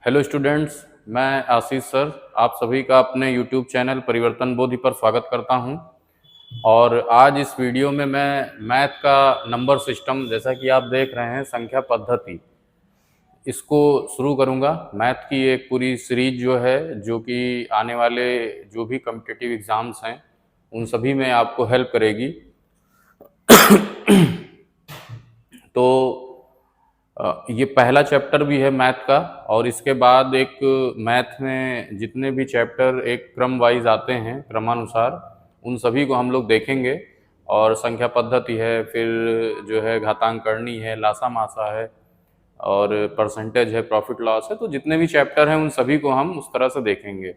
Hello students, मैं आशीष sir आप सभी का अपने यूट्यूब चैनल परिवर्तन बोधि पर स्वागत करता हूं। और आज इस वीडियो में मैं मैथ का नंबर सिस्टम, जैसा कि आप देख रहे हैं, संख्या पद्धति, इसको शुरू करूंगा। मैथ की एक पूरी सीरीज जो है, जो कि आने वाले जो भी कॉम्पिटिटिव एग्ज़ाम्स हैं उन सभी में आपको हेल्प करेगी। तो ये पहला चैप्टर भी है मैथ का, और इसके बाद एक मैथ में जितने भी चैप्टर एक क्रम वाइज आते हैं, क्रमानुसार, उन सभी को हम लोग देखेंगे। और संख्या पद्धति है, फिर जो है घातांक करनी है, लासा मासा है, और परसेंटेज है, प्रॉफिट लॉस है। तो जितने भी चैप्टर हैं उन सभी को हम उस तरह से देखेंगे।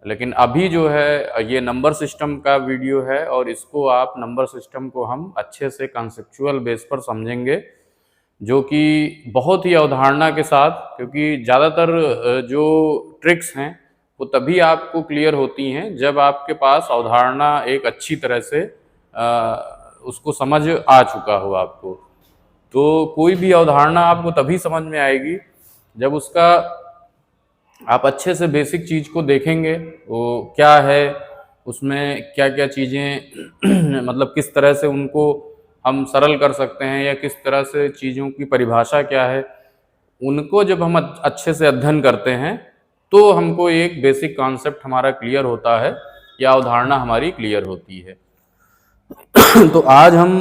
लेकिन अभी जो है ये नंबर सिस्टम का वीडियो है, और इसको आप नंबर सिस्टम को हम अच्छे से कंसेप्चुअल बेस पर समझेंगे, जो कि बहुत ही अवधारणा के साथ, क्योंकि ज़्यादातर जो ट्रिक्स हैं वो तभी आपको क्लियर होती हैं जब आपके पास अवधारणा एक अच्छी तरह से उसको समझ आ चुका हो आपको। तो कोई भी अवधारणा आपको तभी समझ में आएगी जब उसका आप अच्छे से बेसिक चीज़ को देखेंगे, वो क्या है, उसमें क्या क्या चीज़ें मतलब किस तरह से उनको हम सरल कर सकते हैं, या किस तरह से चीज़ों की परिभाषा क्या है, उनको जब हम अच्छे से अध्ययन करते हैं तो हमको एक बेसिक कॉन्सेप्ट हमारा क्लियर होता है, या अवधारणा हमारी क्लियर होती है। तो आज हम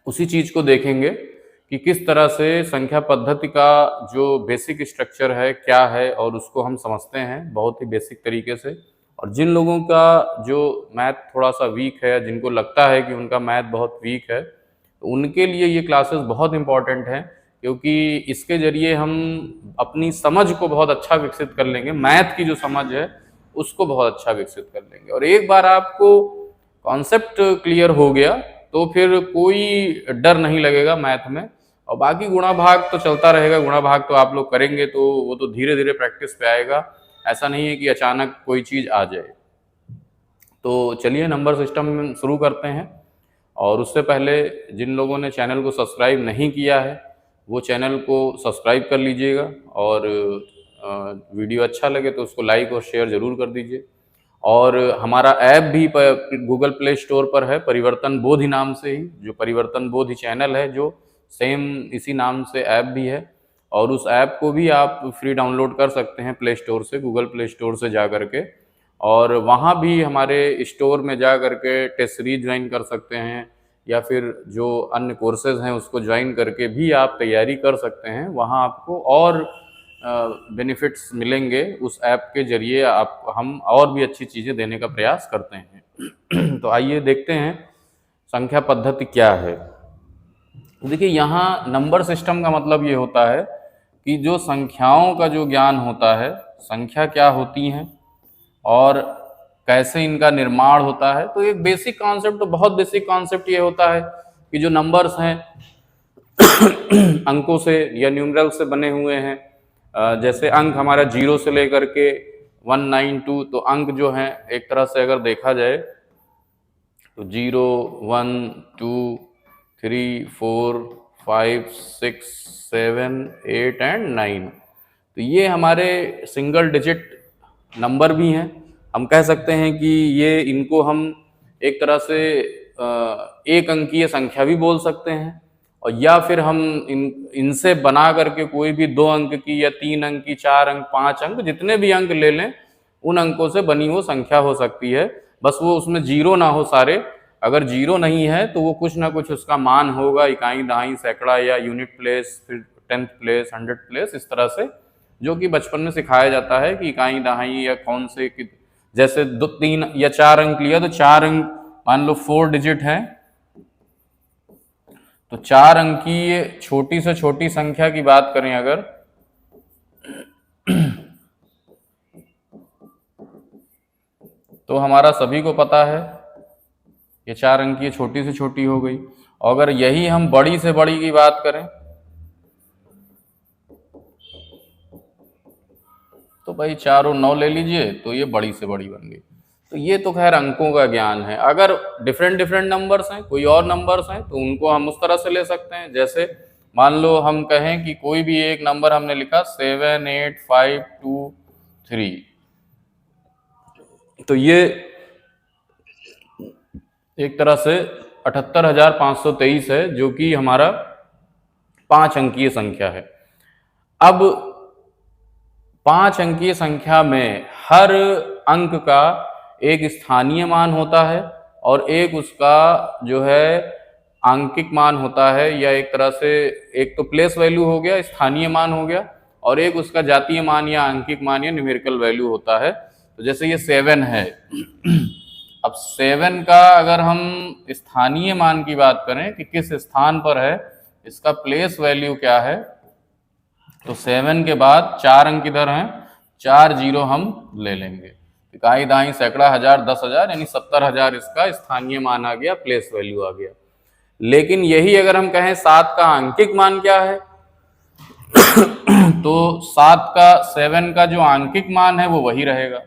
उसी चीज़ को देखेंगे कि किस तरह से संख्या पद्धति का जो बेसिक स्ट्रक्चर है क्या है, और उसको हम समझते हैं बहुत ही बेसिक तरीके से। और जिन लोगों का जो मैथ थोड़ा सा वीक है, जिनको लगता है कि उनका मैथ बहुत वीक है, तो उनके लिए ये क्लासेस बहुत इम्पॉर्टेंट हैं, क्योंकि इसके ज़रिए हम अपनी समझ को बहुत अच्छा विकसित कर लेंगे। मैथ की जो समझ है उसको बहुत अच्छा विकसित कर लेंगे। और एक बार आपको कॉन्सेप्ट क्लियर हो गया तो फिर कोई डर नहीं लगेगा मैथ में। और बाकी गुणा भाग तो चलता रहेगा, गुणा भाग तो आप लोग करेंगे तो वो तो धीरे धीरे प्रैक्टिस पे आएगा, ऐसा नहीं है कि अचानक कोई चीज़ आ जाए। तो चलिए नंबर सिस्टम शुरू करते हैं। और उससे पहले जिन लोगों ने चैनल को सब्सक्राइब नहीं किया है वो चैनल को सब्सक्राइब कर लीजिएगा, और वीडियो अच्छा लगे तो उसको लाइक और शेयर ज़रूर कर दीजिए। और हमारा ऐप भी गूगल प्ले स्टोर पर है, परिवर्तन बोधि नाम से ही, जो परिवर्तन बोधि चैनल है, जो सेम इसी नाम से ऐप भी है। और उस ऐप को भी आप फ्री डाउनलोड कर सकते हैं प्ले स्टोर से, गूगल प्ले स्टोर से जा करके। और वहाँ भी हमारे स्टोर में जा करके टेस्ट सीरीज ज्वाइन कर सकते हैं, या फिर जो अन्य कोर्सेज हैं उसको ज्वाइन करके भी आप तैयारी कर सकते हैं। वहाँ आपको और बेनिफिट्स मिलेंगे उस ऐप के जरिए। आप हम और भी अच्छी चीज़ें देने का प्रयास करते हैं। तो आइए देखते हैं संख्या पद्धति क्या है। देखिए, यहाँ नंबर सिस्टम का मतलब ये होता है कि जो संख्याओं का जो ज्ञान होता है, संख्या क्या होती हैं और कैसे इनका निर्माण होता है। तो एक बेसिक कॉन्सेप्ट, तो बहुत बेसिक कॉन्सेप्ट ये होता है कि जो नंबर्स हैं अंकों से या न्यूमरल से बने हुए हैं। जैसे अंक हमारा 0 से लेकर के 192, तो अंक जो हैं एक तरह से अगर देखा जाए तो 0, 1, 2, 3, 4, 5, 6, 7, 8 एंड 9। तो ये हमारे सिंगल डिजिट नंबर भी हैं। हम कह सकते हैं कि ये इनको हम एक तरह से एक अंकीय संख्या भी बोल सकते हैं, और या फिर हम इनसे बना करके कोई भी 2 अंक की या 3 अंक की, 4 अंक, 5 अंक, जितने भी अंक ले लें उन अंकों से बनी वो संख्या हो सकती है। बस वो उसमें 0 ना हो सारे। अगर 0 नहीं है तो वो कुछ ना कुछ उसका मान होगा, इकाई, दहाई, सैकड़ा, या यूनिट प्लेस, फिर 10th प्लेस, 100th प्लेस, इस तरह से, जो कि बचपन में सिखाया जाता है कि इकाई, दहाई या कौन से जैसे 2, 3 या 4 अंक लिया तो 4 अंक, मान लो 4 डिजिट है, तो 4 अंकीय छोटी से छोटी संख्या की बात करें अगर, तो हमारा सभी को पता है ये 4 अंकीय छोटी से छोटी हो गई। और अगर यही हम बड़ी से बड़ी की बात करें तो भाई 4 और 9 ले लीजिए, तो ये बड़ी से बड़ी बन गई। तो ये तो खैर अंकों का ज्ञान है। अगर डिफरेंट डिफरेंट नंबर्स हैं, कोई और नंबर्स हैं, तो उनको हम उस तरह से ले सकते हैं। जैसे मान लो हम कहें कि कोई भी एक नंबर हमने लिखा 78523, तो ये एक तरह से 78,523 है, जो कि हमारा 5 अंकीय संख्या है। अब 5 अंकीय संख्या में हर अंक का एक स्थानीय मान होता है और एक उसका जो है आंकिक मान होता है, या एक तरह से एक तो प्लेस वैल्यू हो गया, स्थानीय मान हो गया, और एक उसका जातीय मान या आंकिक मान या न्यूमेरिकल वैल्यू होता है। तो जैसे ये 7 है, अब 7 का अगर हम स्थानीय मान की बात करें कि किस स्थान पर है, इसका प्लेस वैल्यू क्या है, तो 7 के बाद 4 अंक इधर हैं, 4 जीरो हम ले लेंगे, इकाई दाई सैकड़ा हजार 10,000 यानी 70,000 इसका स्थानीय मान आ गया, प्लेस वैल्यू आ गया। लेकिन यही अगर हम कहें 7 का आंकिक मान क्या है, तो 7 का जो आंकिक मान है वो वही रहेगा।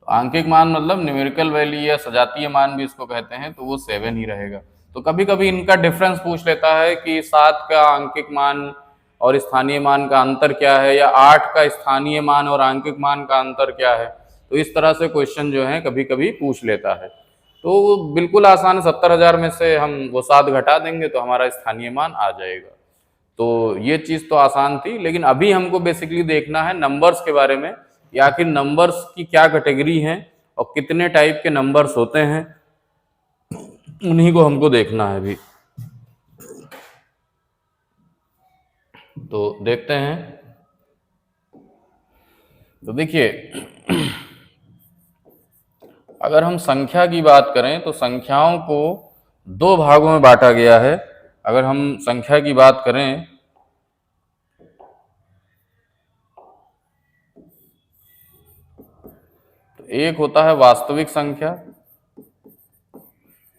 आंकिक मान मतलब न्यूमेरिकल वैल्यू या सजातीय मान भी इसको कहते हैं, तो वो 7 ही रहेगा। तो कभी कभी इनका डिफरेंस पूछ लेता है कि 7 का आंकिक मान और स्थानीय मान का अंतर क्या है, या 8 का स्थानीय मान और आंकिक मान का अंतर क्या है। तो इस तरह से क्वेश्चन जो है कभी कभी पूछ लेता है। तो बिल्कुल आसान, 70,000 में से हम वो 7 घटा देंगे तो हमारा स्थानीय मान आ जाएगा। तो ये चीज तो आसान थी, लेकिन अभी हमको बेसिकली देखना है नंबर्स के बारे में, या आखिर नंबर्स की क्या कैटेगरी है और कितने टाइप के नंबर्स होते हैं, उन्हीं को हमको देखना है अभी। तो देखते हैं। तो देखिए, अगर हम संख्या की बात करें तो संख्याओं को 2 भागों में बांटा गया है। अगर हम संख्या की बात करें तो एक होता है वास्तविक संख्या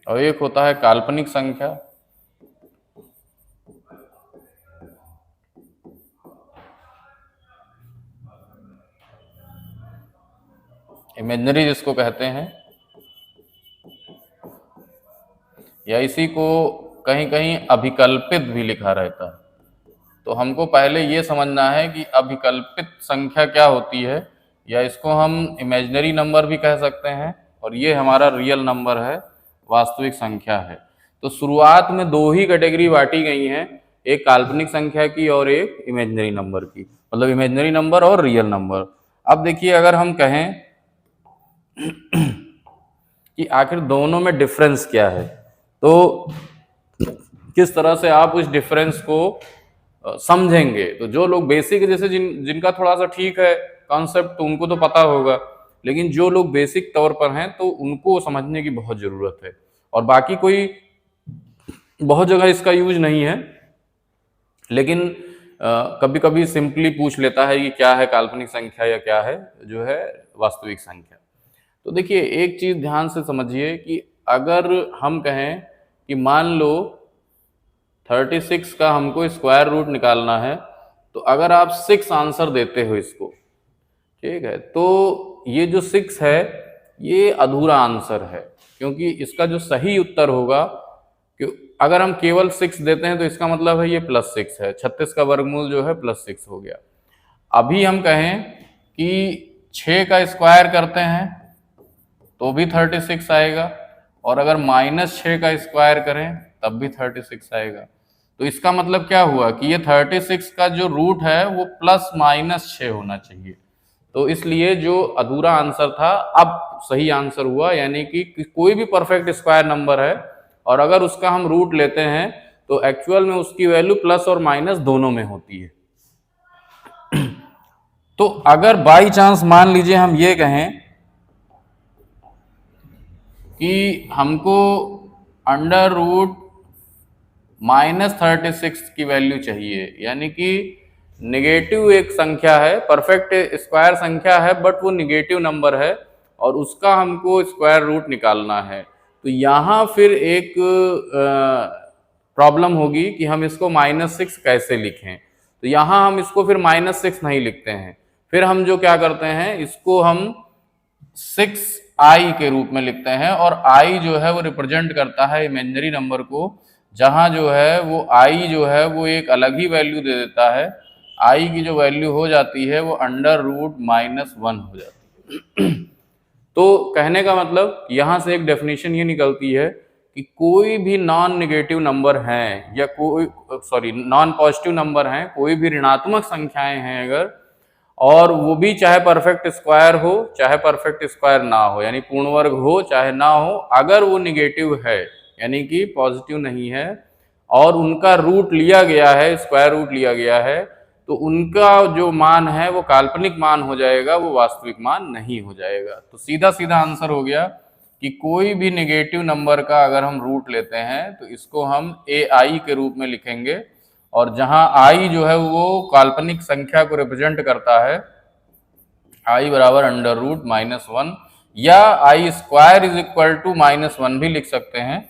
और एक होता है काल्पनिक संख्या। इमेजिनरी जिसको कहते हैं, या इसी को कहीं कहीं अभिकल्पित भी लिखा रहता है। तो हमको पहले ये समझना है कि अभिकल्पित संख्या क्या होती है, या इसको हम इमेजिनरी नंबर भी कह सकते हैं, और ये हमारा रियल नंबर है, वास्तविक संख्या है। तो शुरुआत में 2 ही कैटेगरी बांटी गई हैं, एक काल्पनिक संख्या की और एक इमेजिनरी नंबर की, मतलब इमेजिनरी नंबर और रियल नंबर। अब देखिए, अगर हम कहें कि आखिर दोनों में डिफरेंस क्या है, तो किस तरह से आप उस डिफरेंस को समझेंगे। तो जो लोग बेसिक, जैसे जिनका थोड़ा सा ठीक है कॉन्सेप्ट, तो उनको तो पता होगा, लेकिन जो लोग बेसिक तौर पर हैं तो उनको समझने की बहुत जरूरत है। और बाकी कोई बहुत जगह इसका यूज नहीं है, लेकिन कभी कभी सिंपली पूछ लेता है कि क्या है काल्पनिक संख्या या क्या है जो है वास्तविक संख्या। तो देखिए, एक चीज ध्यान से समझिए कि अगर हम कहें कि मान लो 36 का हमको स्क्वायर रूट निकालना है, तो अगर आप 6 आंसर देते हो इसको, ठीक है, तो ये जो 6 है ये अधूरा आंसर है, क्योंकि इसका जो सही उत्तर होगा, अगर हम केवल 6 देते हैं तो इसका मतलब है ये +6 है, 36 का वर्गमूल जो है +6 हो गया। अभी हम कहें कि 6 का स्क्वायर करते हैं तो भी 36 आएगा, और अगर -6 का स्क्वायर करें तब भी 36 आएगा। तो इसका मतलब क्या हुआ कि ये 36 का जो रूट है वो +-6 होना चाहिए। तो इसलिए जो अधूरा आंसर था अब सही आंसर हुआ, यानी कि कोई भी परफेक्ट स्क्वायर नंबर है और अगर उसका हम रूट लेते हैं तो एक्चुअल में उसकी वैल्यू प्लस और माइनस दोनों में होती है। तो अगर बाई चांस मान लीजिए हम ये कहें कि हमको √-36 की वैल्यू चाहिए, यानी कि नेगेटिव एक संख्या है, परफेक्ट स्क्वायर संख्या है बट वो नेगेटिव नंबर है, और उसका हमको स्क्वायर रूट निकालना है। तो यहाँ फिर एक प्रॉब्लम होगी कि हम इसको -6 कैसे लिखें। तो यहाँ हम इसको फिर -6 नहीं लिखते हैं, फिर हम जो क्या करते हैं, इसको हम 6i के रूप में लिखते हैं, और i जो है वो रिप्रेजेंट करता है इमेजिनरी नंबर को, जहां जो है वो आई जो है वो एक अलग ही वैल्यू दे देता है, आई की जो वैल्यू हो जाती है वो √-1 हो जाती है। तो कहने का मतलब यहाँ से एक डेफिनेशन ये निकलती है कि कोई भी नॉन नेगेटिव नंबर हैं या नॉन पॉजिटिव नंबर हैं, कोई भी ऋणात्मक संख्याएं हैं अगर, और वो भी चाहे परफेक्ट स्क्वायर हो चाहे परफेक्ट स्क्वायर ना हो, यानी पूर्ण वर्ग हो चाहे ना हो, अगर वो निगेटिव है यानी कि पॉजिटिव नहीं है और उनका रूट लिया गया है, स्क्वायर रूट लिया गया है, तो उनका जो मान है वो काल्पनिक मान हो जाएगा, वो वास्तविक मान नहीं हो जाएगा। तो सीधा सीधा आंसर हो गया कि कोई भी नेगेटिव नंबर का अगर हम रूट लेते हैं तो इसको हम ai के रूप में लिखेंगे, और जहां i जो है वो काल्पनिक संख्या को रिप्रेजेंट करता है, i बराबर √-1 या i square is equal to -1 भी लिख सकते हैं।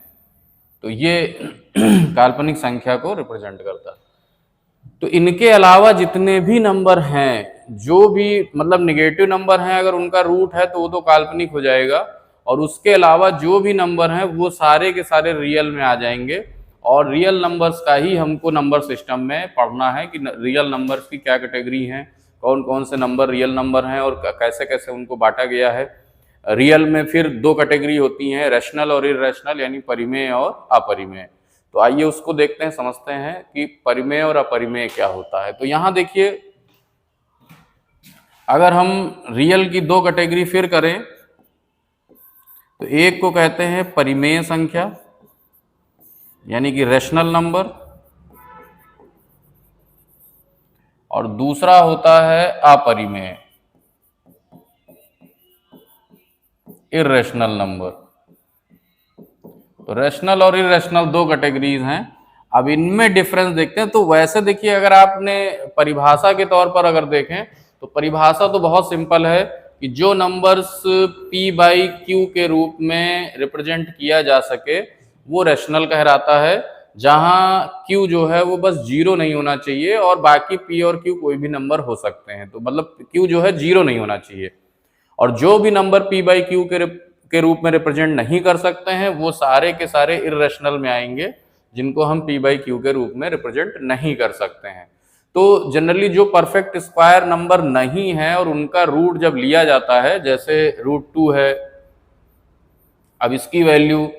तो ये काल्पनिक संख्या को रिप्रेजेंट करता है। तो इनके अलावा जितने भी नंबर हैं, जो भी मतलब निगेटिव नंबर हैं, अगर उनका रूट है तो वो तो काल्पनिक हो जाएगा, और उसके अलावा जो भी नंबर हैं वो सारे के सारे रियल में आ जाएंगे। और रियल नंबर्स का ही हमको नंबर सिस्टम में पढ़ना है कि रियल नंबर्स की क्या कैटेगरी हैं, कौन कौन से नंबर रियल नंबर हैं और कैसे कैसे उनको बांटा गया है। रियल में फिर दो कैटेगरी होती हैं, रैशनल और इररेशनल, यानी परिमेय और अपरिमेय। तो आइए उसको देखते हैं, समझते हैं कि परिमेय और अपरिमेय क्या होता है। तो यहां देखिए, अगर हम रियल की दो कैटेगरी फिर करें तो एक को कहते हैं परिमेय संख्या यानी कि रैशनल नंबर, और दूसरा होता है अपरिमेय इररेशनल नंबर। तो रैशनल और इररेशनल दो कैटेगरीज हैं। अब इनमें डिफरेंस देखते हैं। तो वैसे देखिए, अगर आपने परिभाषा के तौर पर अगर देखें तो परिभाषा तो बहुत सिंपल है कि जो नंबर्स p/q के रूप में रिप्रेजेंट किया जा सके वो रैशनल कहलाता है, जहां q जो है वो बस 0 नहीं होना चाहिए और बाकी p और q कोई भी नंबर हो सकते हैं। तो मतलब q जो है 0 नहीं होना चाहिए, और जो भी नंबर p/q के रूप में रिप्रेजेंट नहीं कर सकते हैं वो सारे के सारे इररेशनल में आएंगे, जिनको हम p/q के रूप में रिप्रेजेंट नहीं कर सकते हैं। तो जनरली जो परफेक्ट स्क्वायर नंबर नहीं है और उनका रूट जब लिया जाता है, जैसे √2 है, अब इसकी वैल्यू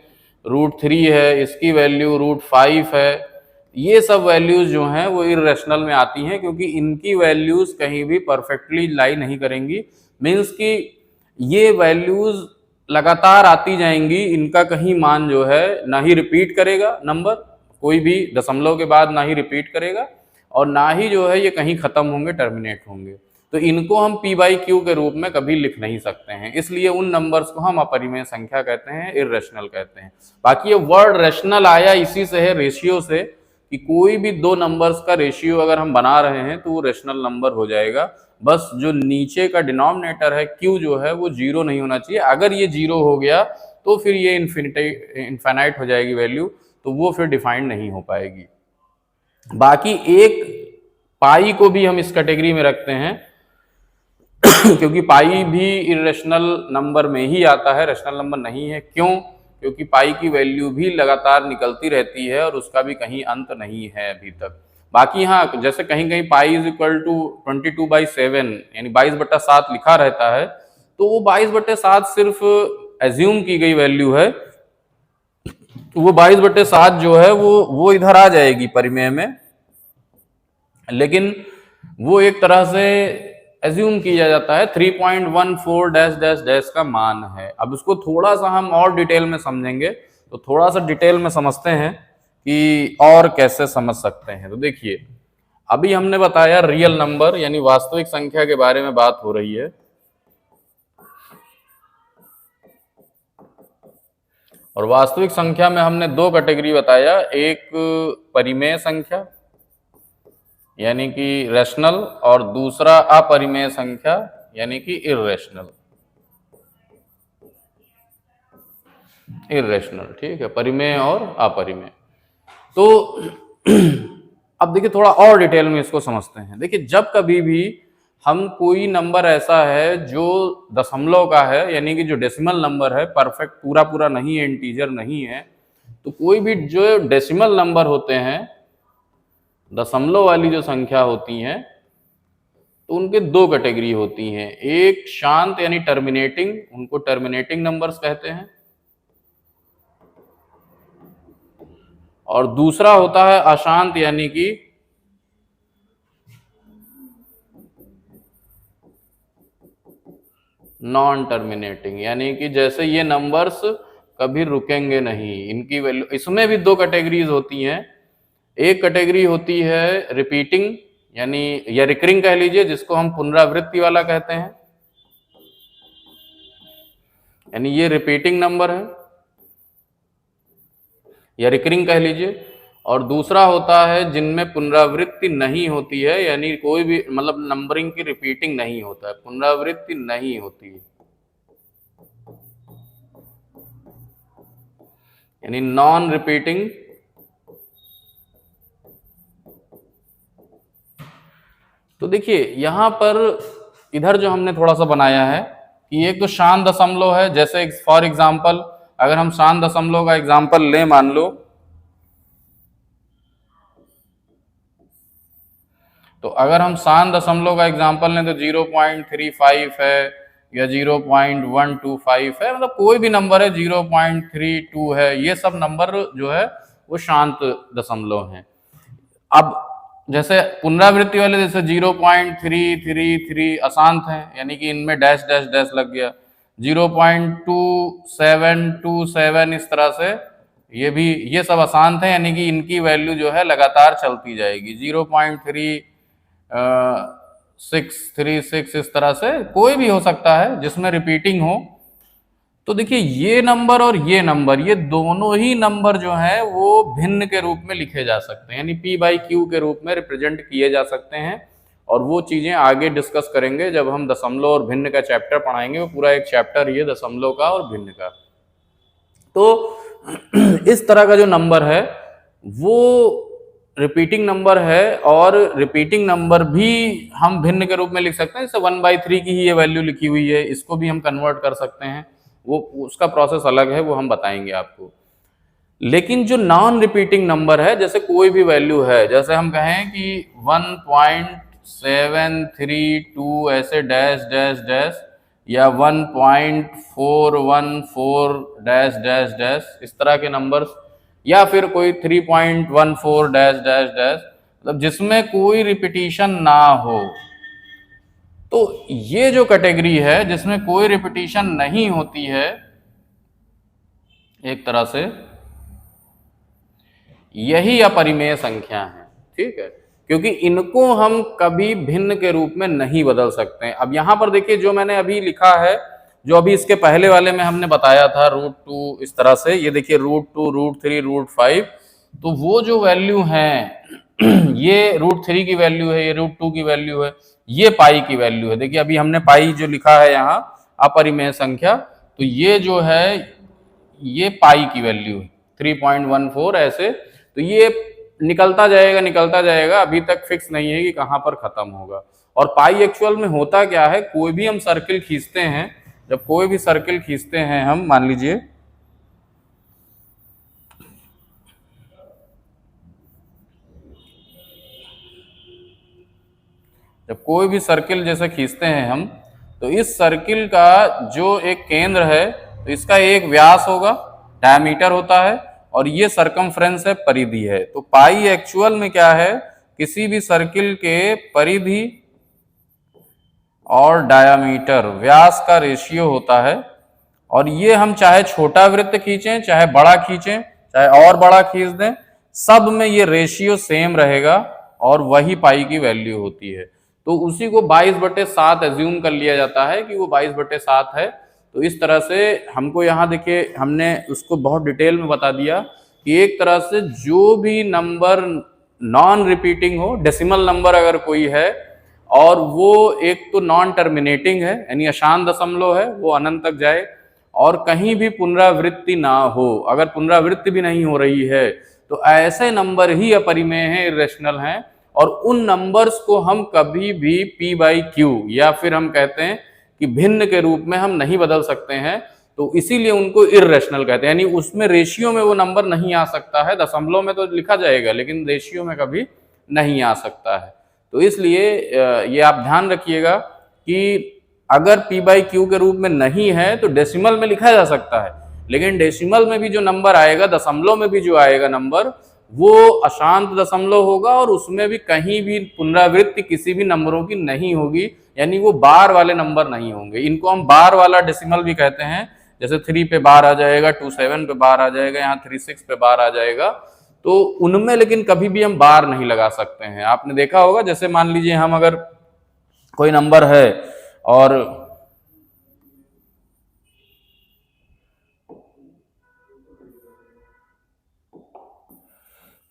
√3 है, इसकी वैल्यू √5 है, ये सब वैल्यूज जो हैं वो इररेशनल में आती हैं, क्योंकि इनकी वैल्यूज कहीं भी परफेक्टली लाई नहीं करेंगी। मीन्स कि ये वैल्यूज लगातार आती जाएंगी, इनका कहीं मान जो है ना ही रिपीट करेगा, नंबर कोई भी दशमलव के बाद ना ही रिपीट करेगा और ना ही जो है ये कहीं खत्म होंगे, टर्मिनेट होंगे। तो इनको हम p/q के रूप में कभी लिख नहीं सकते हैं, इसलिए उन नंबर्स को हम अपरिमेय संख्या कहते हैं, इररेशनल कहते हैं। बाकी ये वर्ड रैशनल आया इसी से है, रेशियो से, कि कोई भी दो नंबर्स का रेशियो अगर हम बना रहे हैं तो वो रैशनल नंबर हो जाएगा। बस जो नीचे का डिनोमिनेटर है q जो है वो 0 नहीं होना चाहिए। अगर ये 0 हो गया तो फिर ये इनफिनाइट हो जाएगी वैल्यू, तो वो फिर डिफाइंड नहीं हो पाएगी। बाकी एक पाई को भी हम इस कैटेगरी में रखते हैं क्योंकि पाई भी इररेशनल नंबर में ही आता है, रैशनल नंबर नहीं है। क्यों? क्योंकि पाई की वैल्यू भी लगातार निकलती रहती है और उसका भी कहीं अंत नहीं है अभी तक। बाकी हाँ, जैसे कहीं कहीं पाई इज इक्वल टू 22/7 यानी 22/7 लिखा रहता है, तो वो 22/7 सिर्फ एज्यूम की गई वैल्यू है। वो 22/7 जो है वो इधर आ जाएगी परिमेय में, लेकिन वो एक तरह से एज्यूम किया जाता है। 3.14 का मान है। अब उसको थोड़ा सा हम और डिटेल में समझेंगे, तो थोड़ा सा डिटेल में समझते हैं कि और कैसे समझ सकते हैं। तो देखिए, अभी हमने बताया रियल नंबर यानी वास्तविक संख्या के बारे में बात हो रही है, और वास्तविक संख्या में हमने दो कैटेगरी बताया, एक परिमेय संख्या यानी कि रैशनल और दूसरा अपरिमेय संख्या यानी कि इररेशनल। ठीक है, परिमेय और अपरिमेय। तो अब देखिए थोड़ा और डिटेल में इसको समझते हैं। देखिए, जब कभी भी हम कोई नंबर ऐसा है जो दशमलव का है यानी कि जो डेसिमल नंबर है, परफेक्ट पूरा नहीं है, इंटीजर नहीं है, तो कोई भी जो डेसिमल नंबर होते हैं, दशमलव वाली जो संख्या होती हैं, तो उनके दो कैटेगरी होती हैं। एक शांत यानी टर्मिनेटिंग, उनको टर्मिनेटिंग नंबर्स कहते हैं, और दूसरा होता है अशांत यानी कि नॉन टर्मिनेटिंग, यानी कि जैसे ये नंबर्स कभी रुकेंगे नहीं, इनकी वैल्यू। इसमें भी दो कैटेगरीज होती हैं। एक कैटेगरी होती है रिपीटिंग यानी या रिकरिंग कह लीजिए, जिसको हम पुनरावृत्ति वाला कहते हैं, यानी ये रिपीटिंग नंबर है या रिकरिंग कह लीजिए। और दूसरा होता है जिनमें पुनरावृत्ति नहीं होती है, यानी कोई भी मतलब नंबरिंग की रिपीटिंग नहीं होता है, पुनरावृत्ति नहीं होती है, यानी नॉन रिपीटिंग। तो देखिए यहां पर इधर जो हमने थोड़ा सा बनाया है कि एक तो शांत दशमलव है, जैसे फॉर एग्जांपल अगर हम शांत दशमलव का एग्जांपल लें, मान लो, तो अगर हम शांत दशमलव का एग्जांपल लें तो 0.35 है या 0.125 है, मतलब कोई भी नंबर है, 0.32 है, ये सब नंबर जो है वो शांत दशमलव हैं। अब जैसे पुनरावृत्ति वाले जैसे 0.333 अशांत हैं, यानी कि इनमें डैश डैश डैश लग गया। 0.2727 इस तरह से ये सब अशांत हैं, यानी कि इनकी वैल्यू जो है लगातार चलती जाएगी। 0.3636 इस तरह से कोई भी हो सकता है जिसमें रिपीटिंग हो। तो देखिए ये नंबर और ये नंबर, ये दोनों ही नंबर जो हैं वो भिन्न के रूप में लिखे जा सकते हैं, यानी p/q के रूप में रिप्रेजेंट किए जा सकते हैं। और वो चीजें आगे डिस्कस करेंगे जब हम दशमलव और भिन्न का चैप्टर पढ़ाएंगे। वो पूरा एक चैप्टर ये दशमलव का और भिन्न का। तो इस तरह का जो नंबर है वो रिपीटिंग नंबर है, और रिपीटिंग नंबर भी हम भिन्न के रूप में लिख सकते हैं। जैसे 1/3 की ही ये वैल्यू लिखी हुई है, इसको भी हम कन्वर्ट कर सकते हैं, वो उसका प्रोसेस अलग है, वो हम बताएंगे आपको। लेकिन जो नॉन रिपीटिंग नंबर है, जैसे कोई भी वैल्यू है, जैसे हम कहें कि 1.732 ऐसे डैश डैश डैश, या 1.414 डैश डैश डैश, इस तरह के नंबर्स, या फिर कोई 3.14 डैश डैश डैश, मतलब जिसमें कोई रिपीटिशन ना हो। तो ये जो कैटेगरी है जिसमें कोई रिपीटिशन नहीं होती है, एक तरह से यही अपरिमेय संख्या है, ठीक है, क्योंकि इनको हम कभी भिन्न के रूप में नहीं बदल सकते हैं। अब यहां पर देखिए जो मैंने अभी लिखा है, जो अभी इसके पहले वाले में हमने बताया था √2 इस तरह से, ये देखिए √2 √3 √5, तो वो जो वैल्यू है ये √3 की वैल्यू है, ये √2 की वैल्यू है, ये पाई की वैल्यू है। देखिए अभी हमने पाई जो लिखा है यहाँ अपरिमेय संख्या, तो ये जो है ये पाई की वैल्यू है 3.14 ऐसे। तो ये निकलता जाएगा, अभी तक फिक्स नहीं है कि कहां पर खत्म होगा। और पाई एक्चुअल में होता क्या है, कोई भी हम सर्किल खींचते हैं, जब कोई भी सर्किल खींचते हैं हम, मान लीजिए जब कोई भी सर्किल जैसे खींचते हैं हम, तो इस सर्किल का जो एक केंद्र है, तो इसका एक व्यास होगा, डायमीटर होता है, और ये सरकमफ्रेंस है, परिधि है। तो पाई एक्चुअल में क्या है, किसी भी सर्किल के परिधि और डायमीटर व्यास का रेशियो होता है। और ये हम चाहे छोटा वृत्त खींचें, चाहे बड़ा खींचें, चाहे और बड़ा खींच दें, सब में ये रेशियो सेम रहेगा और वही पाई की वैल्यू होती है। तो उसी को 22/7 एज्यूम कर लिया जाता है कि वो 22/7 है। तो इस तरह से हमको यहाँ देखिए हमने उसको बहुत डिटेल में बता दिया कि एक तरह से जो भी नंबर नॉन रिपीटिंग हो, डेसिमल नंबर अगर कोई है, और वो एक तो नॉन टर्मिनेटिंग है यानी अशांत दशमलव है, वो अनंत तक जाए, और कहीं भी पुनरावृत्ति ना हो, अगर पुनरावृत्ति भी नहीं हो रही है, तो ऐसे नंबर ही अपरिमेय हैं, इरेशनल हैं। और उन नंबर्स को हम कभी भी p/q या फिर हम कहते हैं कि भिन्न के रूप में हम नहीं बदल सकते हैं। तो इसीलिए उनको इर्रेशनल कहते हैं, यानी उसमें रेशियो में वो नंबर नहीं आ सकता है। दशमलव में तो लिखा जाएगा लेकिन रेशियो में कभी नहीं आ सकता है। तो इसलिए ये आप ध्यान रखिएगा कि अगर p बाई क्यू के रूप में नहीं है तो डेसिमल में लिखा जा सकता है, लेकिन डेसिमल में भी जो नंबर आएगा, दशमलव में भी जो आएगा नंबर, वो अशांत दशमलव होगा और उसमें भी कहीं भी पुनरावृत्ति किसी भी नंबरों की नहीं होगी, यानी वो बार वाले नंबर नहीं होंगे। इनको हम बार वाला डेसिमल भी कहते हैं, जैसे 3 पे बार आ जाएगा, 27 पे बार आ जाएगा, यहाँ 36 पे बार आ जाएगा। तो उनमें लेकिन कभी भी हम बार नहीं लगा सकते हैं। आपने देखा होगा, जैसे मान लीजिए हम अगर कोई नंबर है और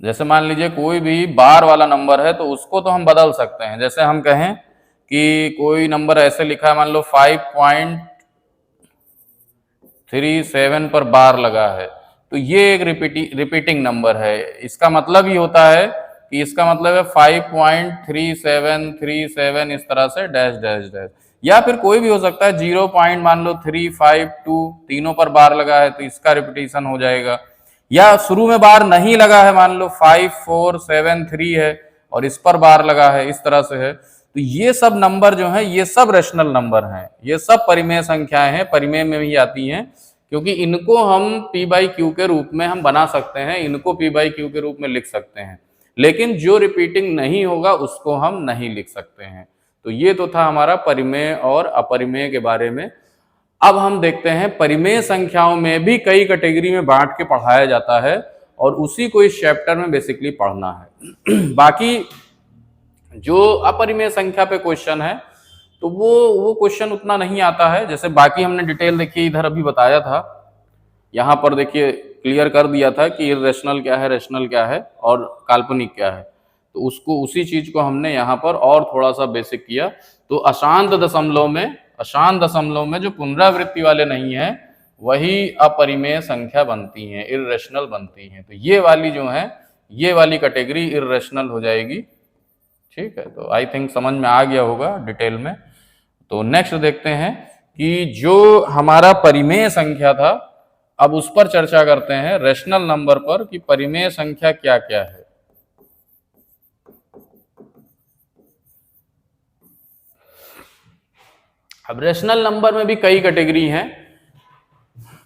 जैसे मान लीजिए कोई भी बार वाला नंबर है तो उसको तो हम बदल सकते हैं। जैसे हम कहें कि कोई नंबर ऐसे लिखा है, मान लो 5.37 पर बार लगा है, तो ये एक रिपीटिंग नंबर है। इसका मतलब ही होता है कि इसका मतलब है 5.3737 इस तरह से डैश डैश डैश, या फिर कोई भी हो सकता है 0. मान लो 352 तीनों पर बार लगा है तो इसका रिपीटिशन हो जाएगा, या शुरू में बार नहीं लगा है, मान लो 5473 है और इस पर बार लगा है, इस तरह से है। तो ये सब नंबर जो है ये सब रेशनल नंबर हैं, ये सब परिमेय संख्याएं हैं, परिमेय में भी आती हैं, क्योंकि इनको हम p बाई क्यू के रूप में हम बना सकते हैं, इनको p बाई क्यू के रूप में लिख सकते हैं, लेकिन जो रिपीटिंग नहीं होगा उसको हम नहीं लिख सकते हैं। तो ये तो था हमारा परिमेय और अपरिमेय के बारे में। अब हम देखते हैं परिमेय संख्याओं में भी कई कैटेगरी में बांट के पढ़ाया जाता है और उसी को इस चैप्टर में बेसिकली पढ़ना है। बाकी जो अपरिमेय संख्या पे क्वेश्चन है तो वो क्वेश्चन उतना नहीं आता है। जैसे बाकी हमने डिटेल देखिए इधर अभी बताया था, यहाँ पर देखिए क्लियर कर दिया था कि इर्रेशनल क्या है, रेशनल क्या है और काल्पनिक क्या है, तो उसको उसी चीज को हमने यहाँ पर और थोड़ा सा बेसिक किया। तो अशांत दशमलव में जो पुनरावृत्ति वाले नहीं है वही अपरिमेय संख्या बनती हैं, इर्रेशनल बनती हैं। तो ये वाली जो है ये वाली कैटेगरी इर्रेशनल हो जाएगी। ठीक है, तो आई थिंक समझ में आ गया होगा डिटेल में। तो नेक्स्ट देखते हैं कि जो हमारा परिमेय संख्या था, अब उस पर चर्चा करते हैं रेशनल नंबर पर कि परिमेय संख्या क्या क्या है। अब रेशनल नंबर में भी कई कैटेगरी हैं।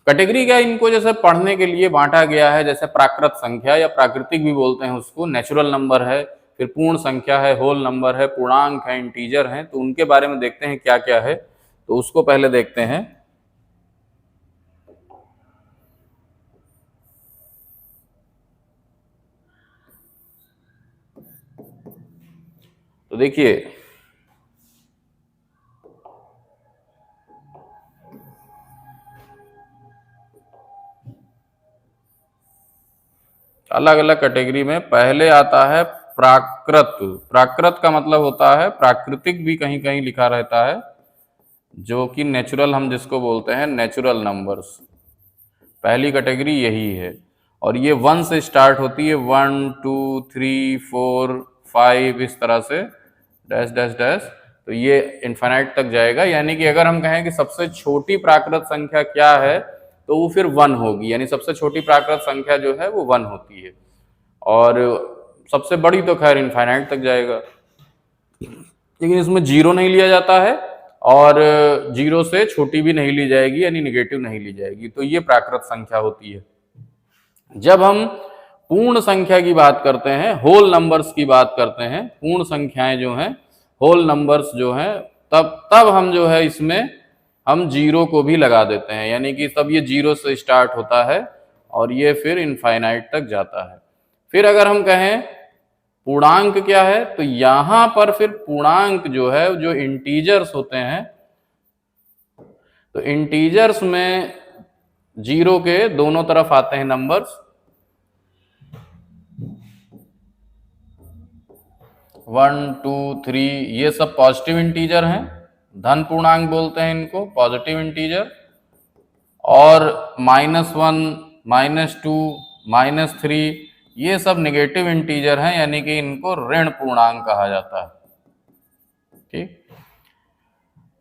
कैटेगरी क्या, इनको जैसे पढ़ने के लिए बांटा गया है, जैसे प्राकृत संख्या या प्राकृतिक भी बोलते हैं उसको, नेचुरल नंबर है, फिर पूर्ण संख्या है, होल नंबर है, पूर्णांक है, इंटीजर है। तो उनके बारे में देखते हैं क्या क्या है, तो उसको पहले देखते हैं। तो देखिए अलग अलग कैटेगरी में पहले आता है प्राकृत। प्राकृत का मतलब होता है, प्राकृतिक भी कहीं कहीं लिखा रहता है, जो कि नेचुरल हम जिसको बोलते हैं नेचुरल नंबर्स। पहली कैटेगरी यही है और ये 1 से स्टार्ट होती है, 1 2 3 4 5 इस तरह से डैश डैश डैश, तो ये इनफाइनाइट तक जाएगा। यानी कि अगर हम कहें कि सबसे छोटी प्राकृत संख्या क्या है तो वो फिर 1 होगी, यानी सबसे छोटी प्राकृत संख्या जो है वो 1 होती है, और सबसे बड़ी तो खैर इनफाइनाइट तक जाएगा। लेकिन इसमें 0 नहीं लिया जाता है और 0 से छोटी भी नहीं ली जाएगी, यानी निगेटिव नहीं ली जाएगी। तो ये प्राकृत संख्या होती है। जब हम पूर्ण संख्या की बात करते हैं, होल नंबर्स की बात करते हैं, पूर्ण संख्याएं जो हैं, होल नंबर्स जो हैं, तब हम जो है इसमें हम 0 को भी लगा देते हैं, यानी कि तब ये 0 से स्टार्ट होता है और ये फिर इनफाइनाइट तक जाता है। फिर अगर हम कहें पूर्णांक क्या है, तो यहां पर फिर पूर्णांक जो है, जो इंटीजर्स होते हैं, तो इंटीजर्स में 0 के दोनों तरफ आते हैं नंबर्स, 1 2 3, ये सब पॉजिटिव इंटीजर हैं, धन पूर्णांक बोलते हैं इनको, पॉजिटिव इंटीजर। और -1 -2 -3 ये सब नेगेटिव इंटीजर हैं, यानी कि इनको ऋण पूर्णांक कहा जाता है। ठीक,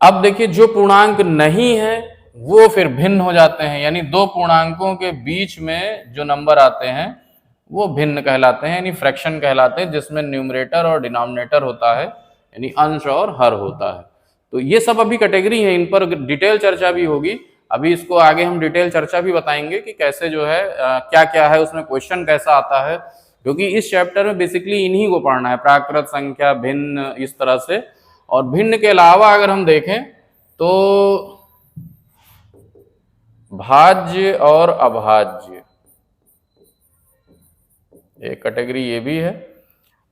अब देखिए जो पूर्णांक नहीं है वो फिर भिन्न हो जाते हैं, यानी दो पूर्णांकों के बीच में जो नंबर आते हैं वो भिन्न कहलाते हैं, यानी फ्रैक्शन कहलाते हैं, जिसमें न्यूमरेटर और डिनोमिनेटर होता है, यानी अंश और हर होता है। तो ये सब अभी कैटेगरी है, इन पर डिटेल चर्चा भी होगी। अभी इसको आगे हम डिटेल चर्चा भी बताएंगे कि कैसे जो है क्या क्या है उसमें, क्वेश्चन कैसा आता है, क्योंकि इस चैप्टर में बेसिकली इन्हीं को पढ़ना है, प्राकृत संख्या, भिन्न, इस तरह से। और भिन्न के अलावा अगर हम देखें तो भाज्य और अभाज्य, एक कैटेगरी ये भी है।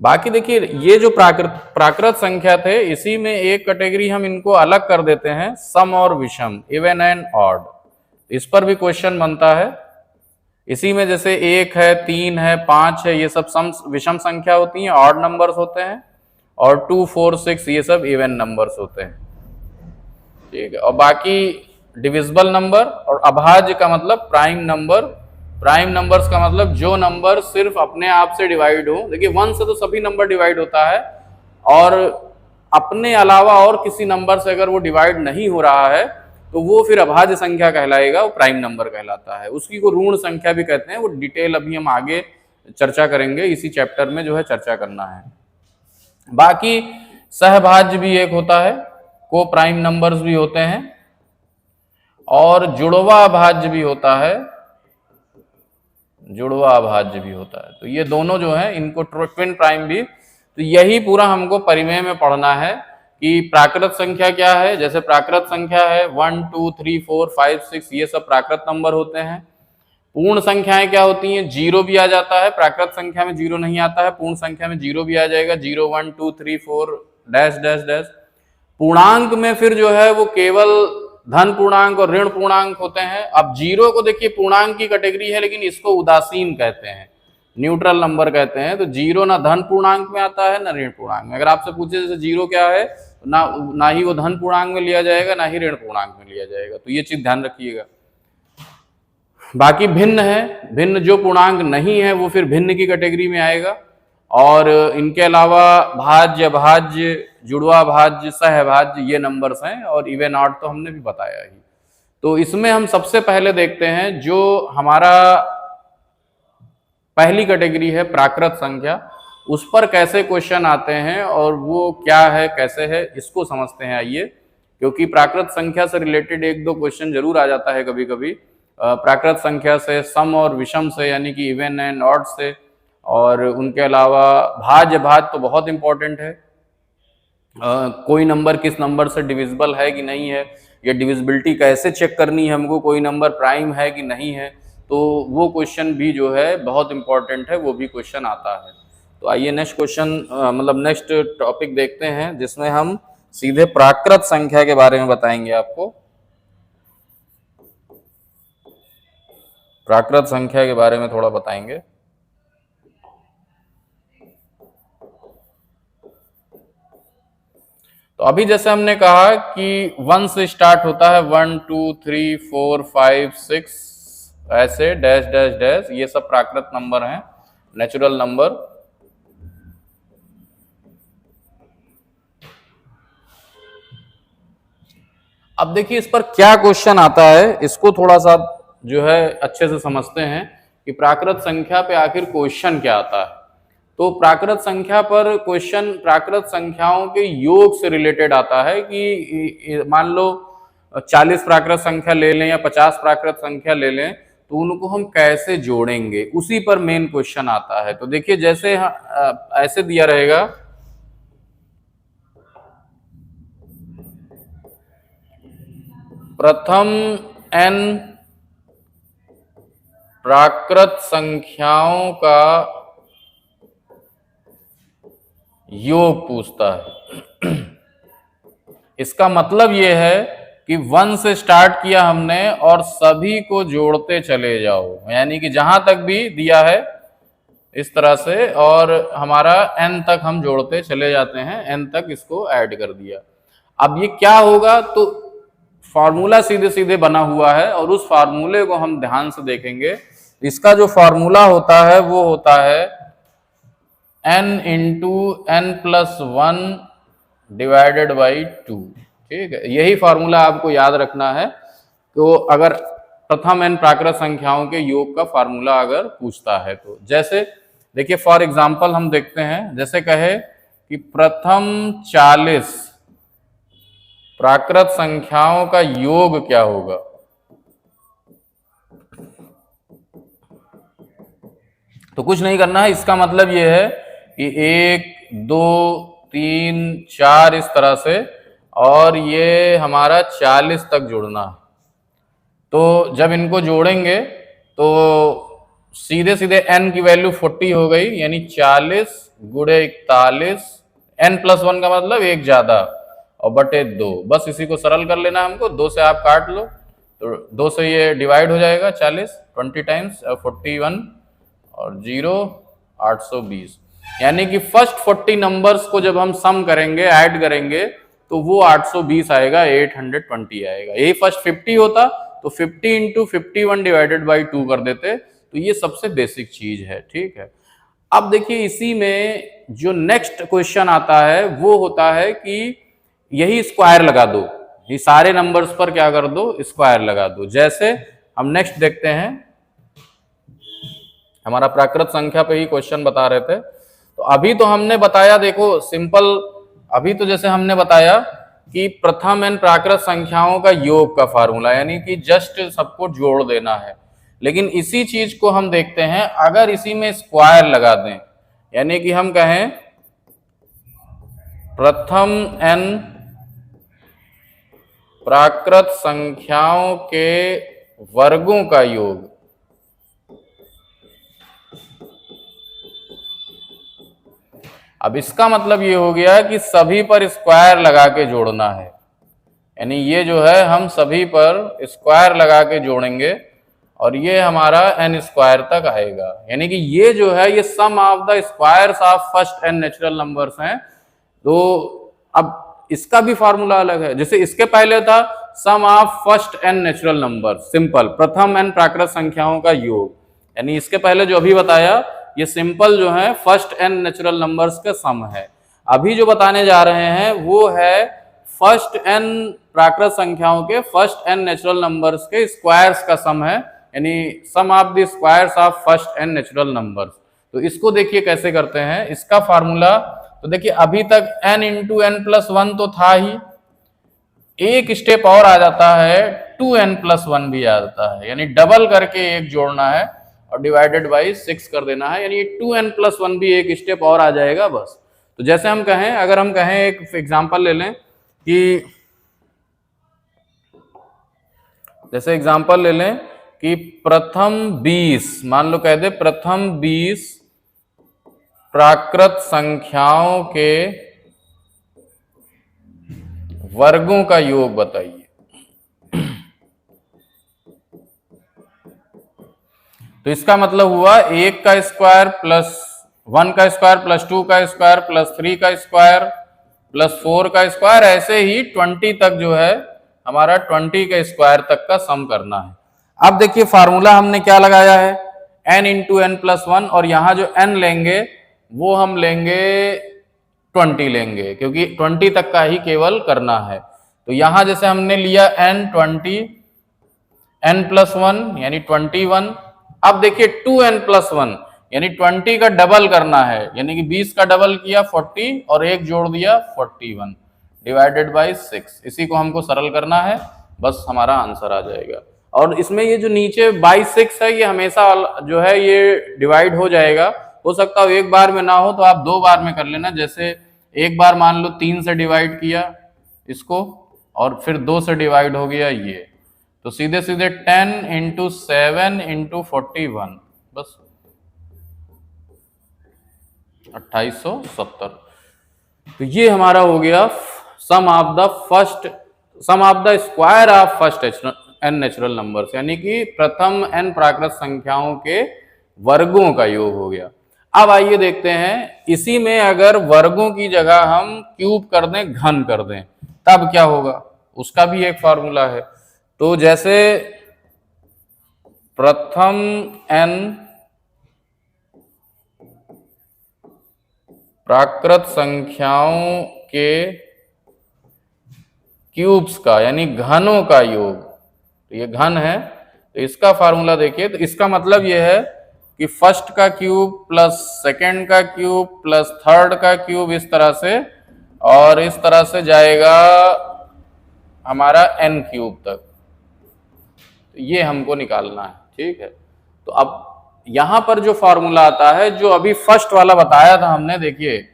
बाकी देखिए ये जो प्राकृत संख्या थे, इसी में एक कैटेगरी हम इनको अलग कर देते हैं, सम और विषम, इवन एंड ऑड। इस पर भी क्वेश्चन बनता है। इसी में जैसे 1 है, 3 है, 5 है, ये सब सम विषम संख्या होती हैं, ऑड नंबर्स होते हैं। और 2, 4, 6 ये सब इवन नंबर्स होते हैं, ठीक है। और बाकी डिविजिबल नंबर, और अभाज्य का मतलब प्राइम नंबर। प्राइम नंबर्स का मतलब जो नंबर सिर्फ अपने आप से डिवाइड हो। देखिए 1 से तो सभी नंबर डिवाइड होता है, और अपने अलावा और किसी नंबर से अगर वो डिवाइड नहीं हो रहा है तो वो फिर अभाज्य संख्या कहलाएगा, वो प्राइम नंबर कहलाता है। उसकी को ऋण संख्या भी कहते हैं। वो डिटेल अभी हम आगे चर्चा करेंगे, इसी चैप्टर में जो है चर्चा करना है। बाकी सहभाज्य भी एक होता है, को प्राइम नंबर्स भी होते हैं, और जुड़वा भाज्य भी होता है, जुड़वा भाज्य भी होता है। तो ये दोनों जो है इनको ट्विन प्राइम भी। तो यही पूरा हमको परिमेय में पढ़ना है कि प्राकृत संख्या क्या है। जैसे प्राकृत संख्या है 1, 2, 3, 4, 5, 6, ये सब प्राकृत नंबर होते हैं। पूर्ण संख्याएं क्या होती हैं, जीरो भी आ जाता है, प्राकृत संख्या में जीरो नहीं आता है, पूर्ण संख्या में जीरो भी आ जाएगा, 0, 1, 2, 3, 4 डैश डैश डैश। पूर्णांक में फिर जो है वो केवल धन पूर्णांक और ऋण पूर्णांक होते हैं। अब जीरो को देखिए पूर्णांक की कैटेगरी है, लेकिन इसको उदासीन कहते हैं, न्यूट्रल नंबर कहते हैं। तो जीरो ना धन पूर्णांक में आता है ना ऋण पूर्णांक में। अगर आपसे पूछे जैसे जीरो क्या है, ना ही वो धन पूर्णांक में लिया जाएगा, ना ही ऋण पूर्णांक में लिया जाएगा। तो ये चीज ध्यान रखिएगा। बाकी भिन्न है, भिन्न जो पूर्णांक नहीं है वो फिर भिन्न की कैटेगरी में आएगा। और इनके अलावा भाज्य, भाज्य, जुड़वा भाज्य, सहभाज्य, ये नंबर्स हैं। और इवन ऑड तो हमने भी बताया ही। तो इसमें हम सबसे पहले देखते हैं जो हमारा पहली कैटेगरी है प्राकृत संख्या, उस पर कैसे क्वेश्चन आते हैं और वो क्या है, कैसे है, इसको समझते हैं। आइए, क्योंकि प्राकृत संख्या से रिलेटेड एक दो क्वेश्चन जरूर आ जाता है कभी कभी। प्राकृत संख्या से, सम और विषम से, यानी कि इवन एंड ऑड से। और उनके अलावा भाज्य, भाज्य तो बहुत इंपॉर्टेंट है। कोई नंबर किस नंबर से डिविजिबल है कि नहीं है, या डिविजिबिलिटी कैसे चेक करनी है हमको, कोई नंबर प्राइम है कि नहीं है, तो वो क्वेश्चन भी जो है बहुत इंपॉर्टेंट है, वो भी क्वेश्चन आता है। तो आइए नेक्स्ट क्वेश्चन, मतलब नेक्स्ट टॉपिक देखते हैं, जिसमें हम सीधे प्राकृत संख्या के बारे में बताएंगे आपको। प्राकृत संख्या के बारे में थोड़ा बताएंगे। तो अभी जैसे हमने कहा कि 1 से स्टार्ट होता है, 1, 2, 3, 4, 5, 6 ऐसे डैश डैश डैश, ये सब प्राकृत नंबर हैं, नेचुरल नंबर। अब देखिए इस पर क्या क्वेश्चन आता है, इसको थोड़ा सा जो है अच्छे से समझते हैं कि प्राकृत संख्या पे आखिर क्वेश्चन क्या आता है। तो प्राकृत संख्या पर क्वेश्चन प्राकृत संख्याओं के योग से रिलेटेड आता है कि मान लो 40 प्राकृत संख्या ले लें या 50 प्राकृत संख्या ले लें, तो उनको हम कैसे जोड़ेंगे, उसी पर मेन क्वेश्चन आता है। तो देखिए जैसे ऐसे दिया रहेगा, प्रथम n प्राकृत संख्याओं का योग पूछता है। इसका मतलब यह है कि 1 से स्टार्ट किया हमने और सभी को जोड़ते चले जाओ, यानी कि जहां तक भी दिया है इस तरह से, और हमारा n तक हम जोड़ते चले जाते हैं, n तक इसको ऐड कर दिया। अब ये क्या होगा, तो फॉर्मूला सीधे सीधे बना हुआ है, और उस फॉर्मूले को हम ध्यान से देखेंगे। इसका जो फॉर्मूला होता है वो होता है n into n+1 divided by 2। ठीक है, यही फॉर्मूला आपको याद रखना है। तो अगर प्रथम n प्राकृत संख्याओं के योग का फार्मूला अगर पूछता है तो जैसे देखिए फॉर एग्जांपल हम देखते हैं, जैसे कहे कि प्रथम 40 प्राकृत संख्याओं का योग क्या होगा। तो कुछ नहीं करना है, इसका मतलब यह है कि 1 2 3 4 इस तरह से, और ये हमारा 40 तक जोड़ना है। तो जब इनको जोड़ेंगे तो सीधे सीधे n की वैल्यू 40 हो गई, यानी 40 गुणे 41, n+1 का मतलब एक ज्यादा और बटे 2। बस इसी को सरल कर लेना हमको, 2 से आप काट लो तो 2 से ये डिवाइड हो जाएगा 40, 20 टाइम्स 41 और 0 820। यानी कि फर्स्ट 40 नंबर्स को जब हम सम करेंगे, ऐड करेंगे, तो वो 820 आएगा, 820 आएगा। यही फर्स्ट 50 होता तो 50 इंटू 51 डिवाइडेड बाई 2 कर देते। तो ये सबसे बेसिक चीज है, ठीक है। अब देखिए इसी में जो नेक्स्ट क्वेश्चन आता है वो होता है कि यही स्क्वायर लगा दो, ये सारे नंबर्स पर क्या कर दो, स्क्वायर लगा दो। जैसे हम नेक्स्ट देखते हैं, हमारा प्राकृत संख्या पे ही क्वेश्चन बता रहे थे। तो अभी तो हमने बताया, देखो सिंपल, अभी तो जैसे हमने बताया कि प्रथम n प्राकृत संख्याओं का योग का फार्मूला, यानी कि जस्ट सबको जोड़ देना है। लेकिन इसी चीज को हम देखते हैं अगर इसी में स्क्वायर लगा दें, यानी कि हम कहें प्रथम n प्राकृत संख्याओं के वर्गों का योग। अब इसका मतलब ये हो गया कि सभी पर स्क्वायर लगा के जोड़ना है, यानी ये जो है हम सभी पर स्क्वायर लगा के जोड़ेंगे और ये हमारा n स्क्वायर तक आएगा। यानी कि ये जो है ये sum of the squares of first n natural numbers हैं। तो अब इसका भी फार्मूला अलग है, जैसे इसके पहले था sum of first n natural number, simple प्रथम n प्राकृत संख्याओं का योग, यानी इसके पहले जो अभी बताया ये सिंपल जो है फर्स्ट n नेचुरल नंबर्स का सम है। अभी जो बताने जा रहे हैं वो है फर्स्ट n प्राकृत संख्याओं के फर्स्ट n नेचुरल नंबर्स के स्क्वायर्स का सम है, यानी sum of the squares of first n natural numbers. तो इसको देखिए कैसे करते हैं, इसका फार्मूला तो देखिए अभी तक n इंटू n+1 तो था ही, एक स्टेप और आ जाता है 2n+1 भी आ जाता है, यानी डबल करके एक जोड़ना है और डिवाइडेड बाई 6 कर देना है, यानी 2n+1 भी एक स्टेप और आ जाएगा बस। तो जैसे हम कहें, अगर हम कहें एक एग्जांपल ले लें कि जैसे एग्जांपल ले लें कि प्रथम 20, मान लो कह दे प्रथम 20 प्राकृत संख्याओं के वर्गों का योग बताइए। तो इसका मतलब हुआ 1 का स्क्वायर प्लस 1 का स्क्वायर प्लस 2 का स्क्वायर प्लस 3 का स्क्वायर प्लस 4 का स्क्वायर, ऐसे ही 20 तक जो है हमारा 20 के स्क्वायर तक का सम करना है। अब देखिए फार्मूला हमने क्या लगाया है, n इंटू n+1, और यहां जो n लेंगे वो हम लेंगे 20 लेंगे, क्योंकि 20 तक का ही केवल करना है। तो यहां जैसे हमने लिया n 20, n+1 यानी 21। अब देखिए 2n+1 यानी 20 का डबल करना है, यानी कि 20 का डबल किया 40 और एक जोड़ दिया 41 डिवाइडेड बाई 6। इसी को हमको सरल करना है, बस हमारा आंसर आ जाएगा। और इसमें ये जो नीचे बाई 6 है ये हमेशा जो है ये डिवाइड हो जाएगा, हो सकता है एक बार में ना हो तो आप 2 बार में कर लेना। जैसे एक बार मान लो 3 से डिवाइड किया इसको और फिर 2 से डिवाइड हो गया ये, तो सीधे सीधे 10 इंटू 7 इंटू 41, बस 2870। तो ये हमारा हो गया sum of the square of first n natural numbers, यानी कि प्रथम n प्राकृत संख्याओं के वर्गों का योग हो गया। अब आइए देखते हैं, इसी में अगर वर्गों की जगह हम क्यूब कर दें, घन कर दें, तब क्या होगा, उसका भी एक फार्मूला है। तो जैसे प्रथम n प्राकृत संख्याओं के क्यूब्स का यानी घनों का योग, तो ये घन है, तो इसका फार्मूला देखिए, तो इसका मतलब ये है कि फर्स्ट का क्यूब प्लस सेकंड का क्यूब प्लस थर्ड का क्यूब इस तरह से, और इस तरह से जाएगा हमारा n क्यूब तक। तो ये हमको निकालना है, ठीक है। तो अब यहां पर जो फॉर्मूला आता है, जो अभी फर्स्ट वाला बताया था हमने, देखिए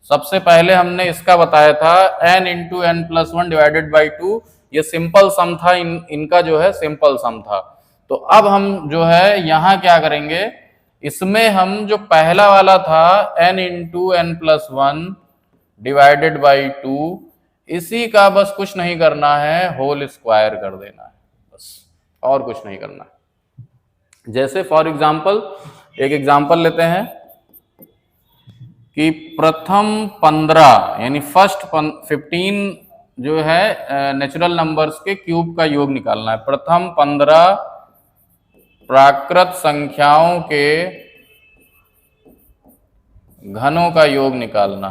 सबसे पहले हमने इसका बताया था n into n plus one divided by two, ये सिंपल सम था, इनका जो है सिंपल सम था। तो अब हम जो है यहां क्या करेंगे, इसमें हम जो पहला वाला था n into n plus one divided by two, इसी का बस कुछ नहीं करना है, होल स्क्वायर कर देना है, बस और कुछ नहीं करना है। जैसे फॉर एग्जाम्पल एक एग्जाम्पल लेते हैं कि प्रथम 15 यानी फर्स्ट 15 जो है नेचुरल नंबर्स के क्यूब का योग निकालना है। प्रथम 15 प्राकृत संख्याओं के घनों का योग निकालना।